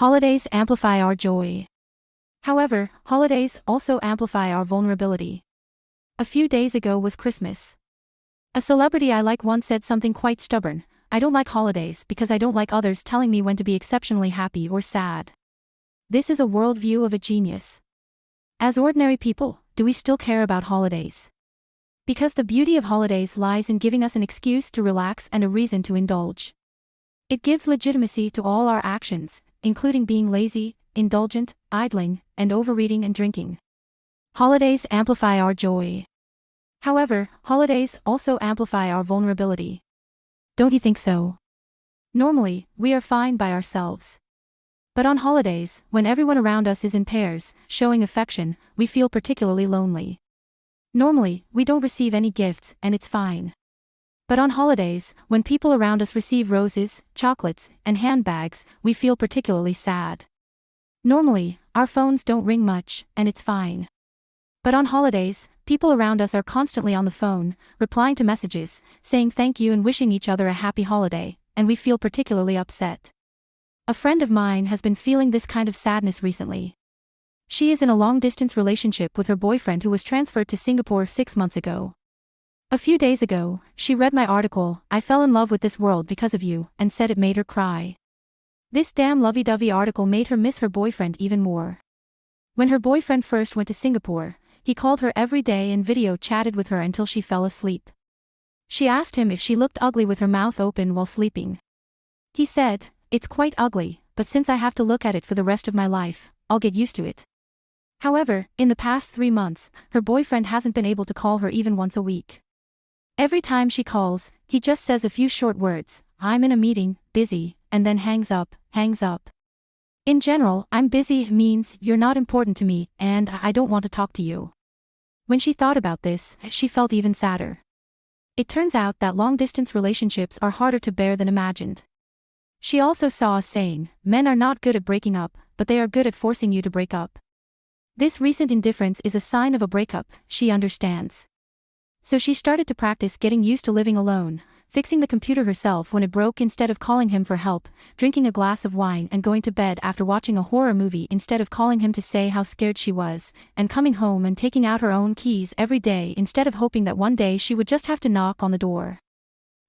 Holidays amplify our joy. However, holidays also amplify our vulnerability. A few days ago was Christmas. A celebrity I like once said something quite stubborn: I don't like holidays because I don't like others telling me when to be exceptionally happy or sad. This is a worldview of a genius. As ordinary people, do we still care about holidays? Because the beauty of holidays lies in giving us an excuse to relax and a reason to indulge. It gives legitimacy to all our actions, including being lazy, indulgent, idling, and overeating and drinking. Holidays amplify our joy. However, holidays also amplify our vulnerability. Don't you think so? Normally, we are fine by ourselves. But on holidays, when everyone around us is in pairs, showing affection, we feel particularly lonely. Normally, we don't receive any gifts, and it's fine. But on holidays, when people around us receive roses, chocolates, and handbags, we feel particularly sad. Normally, our phones don't ring much, and it's fine. But on holidays, people around us are constantly on the phone, replying to messages, saying thank you and wishing each other a happy holiday, and we feel particularly upset. A friend of mine has been feeling this kind of sadness recently. She is in a long-distance relationship with her boyfriend who was transferred to Singapore 6 months ago. A few days ago, she read my article, "I Fell in Love with This World Because of You," and said it made her cry. This damn lovey-dovey article made her miss her boyfriend even more. When her boyfriend first went to Singapore, he called her every day and video chatted with her until she fell asleep. She asked him if she looked ugly with her mouth open while sleeping. He said, "It's quite ugly, but since I have to look at it for the rest of my life, I'll get used to it." However, in the past 3 months, her boyfriend hasn't been able to call her even once a week. Every time she calls, he just says a few short words: "I'm in a meeting, busy," and then hangs up. In general, "I'm busy" means "you're not important to me, and I don't want to talk to you." When she thought about this, she felt even sadder. It turns out that long-distance relationships are harder to bear than imagined. She also saw a saying: men are not good at breaking up, but they are good at forcing you to break up. This recent indifference is a sign of a breakup, she understands. So she started to practice getting used to living alone, fixing the computer herself when it broke instead of calling him for help, drinking a glass of wine and going to bed after watching a horror movie instead of calling him to say how scared she was, and coming home and taking out her own keys every day instead of hoping that one day she would just have to knock on the door.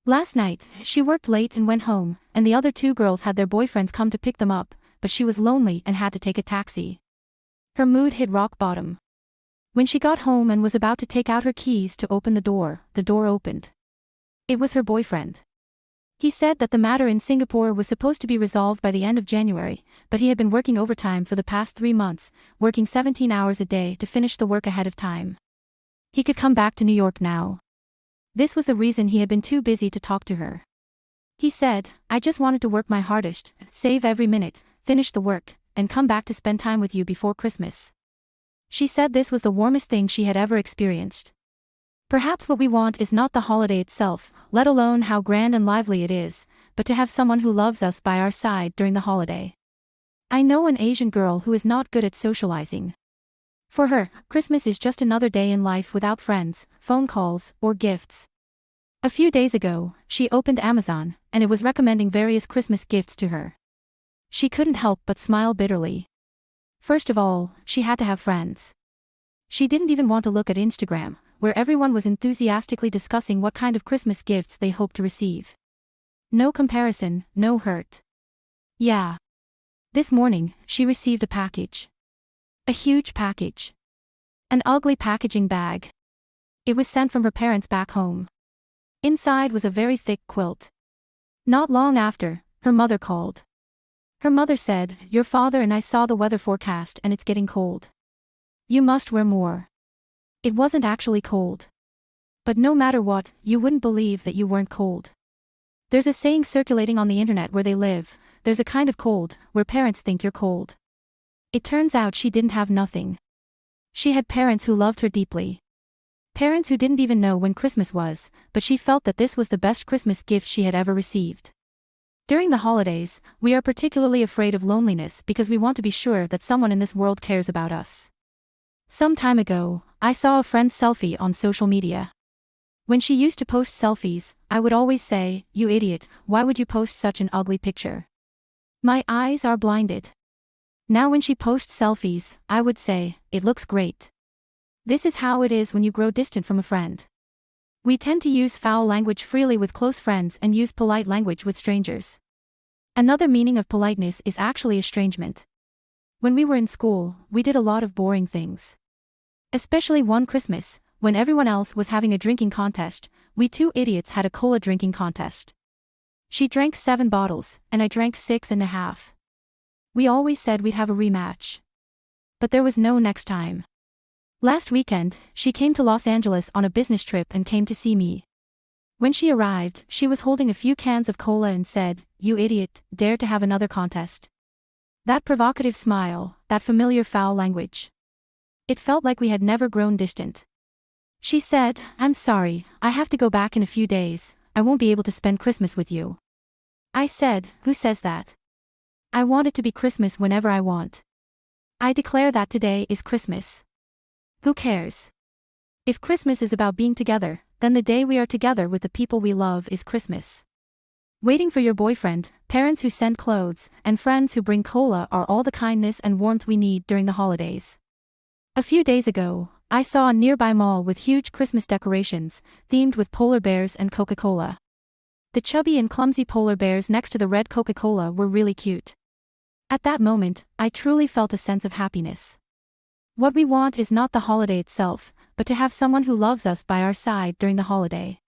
Last night, she worked late and went home, and the other 2 girls had their boyfriends come to pick them up, but she was lonely and had to take a taxi. Her mood hit rock bottom. When she got home and was about to take out her keys to open the door opened. It was her boyfriend. He said that the matter in Singapore was supposed to be resolved by the end of January, but he had been working overtime for the past 3 months, working 17 hours a day to finish the work ahead of time. He could come back to New York now. This was the reason he had been too busy to talk to her. He said, "I just wanted to work my hardest, save every minute, finish the work, and come back to spend time with you before Christmas." She said this was the warmest thing she had ever experienced. Perhaps what we want is not the holiday itself, let alone how grand and lively it is, but to have someone who loves us by our side during the holiday. I know an Asian girl who is not good at socializing. For her, Christmas is just another day in life without friends, phone calls, or gifts. A few days ago, she opened Amazon, and it was recommending various Christmas gifts to her. She couldn't help but smile bitterly. First of all, she had to have friends. She didn't even want to look at Instagram, where everyone was enthusiastically discussing what kind of Christmas gifts they hoped to receive. No comparison, no hurt. Yeah. This morning, she received a package. A huge package. An ugly packaging bag. It was sent from her parents back home. Inside was a very thick quilt. Not long after, her mother called. Her mother said, "Your father and I saw the weather forecast and it's getting cold. You must wear more." It wasn't actually cold. But no matter what, you wouldn't believe that you weren't cold. There's a saying circulating on the internet where they live: there's a kind of cold where parents think you're cold. It turns out she didn't have nothing. She had parents who loved her deeply. Parents who didn't even know when Christmas was, but she felt that this was the best Christmas gift she had ever received. During the holidays, we are particularly afraid of loneliness because we want to be sure that someone in this world cares about us. Some time ago, I saw a friend's selfie on social media. When she used to post selfies, I would always say, "You idiot, why would you post such an ugly picture? My eyes are blinded." Now when she posts selfies, I would say, it looks great. This is how it is when you grow distant from a friend. We tend to use foul language freely with close friends and use polite language with strangers. Another meaning of politeness is actually estrangement. When we were in school, we did a lot of boring things. Especially one Christmas, when everyone else was having a drinking contest, we two idiots had a cola drinking contest. She drank 7 bottles, and I drank 6.5. We always said we'd have a rematch. But there was no next time. Last weekend, she came to Los Angeles on a business trip and came to see me. When she arrived, she was holding a few cans of cola and said, "You idiot, dare to have another contest." That provocative smile, that familiar foul language. It felt like we had never grown distant. She said, "I'm sorry, I have to go back in a few days, I won't be able to spend Christmas with you." I said, "Who says that? I want it to be Christmas whenever I want. I declare that today is Christmas. Who cares? If Christmas is about being together, then the day we are together with the people we love is Christmas." Waiting for your boyfriend, parents who send clothes, and friends who bring cola are all the kindness and warmth we need during the holidays. A few days ago, I saw a nearby mall with huge Christmas decorations, themed with polar bears and Coca-Cola. The chubby and clumsy polar bears next to the red Coca-Cola were really cute. At that moment, I truly felt a sense of happiness. What we want is not the holiday itself, but to have someone who loves us by our side during the holiday.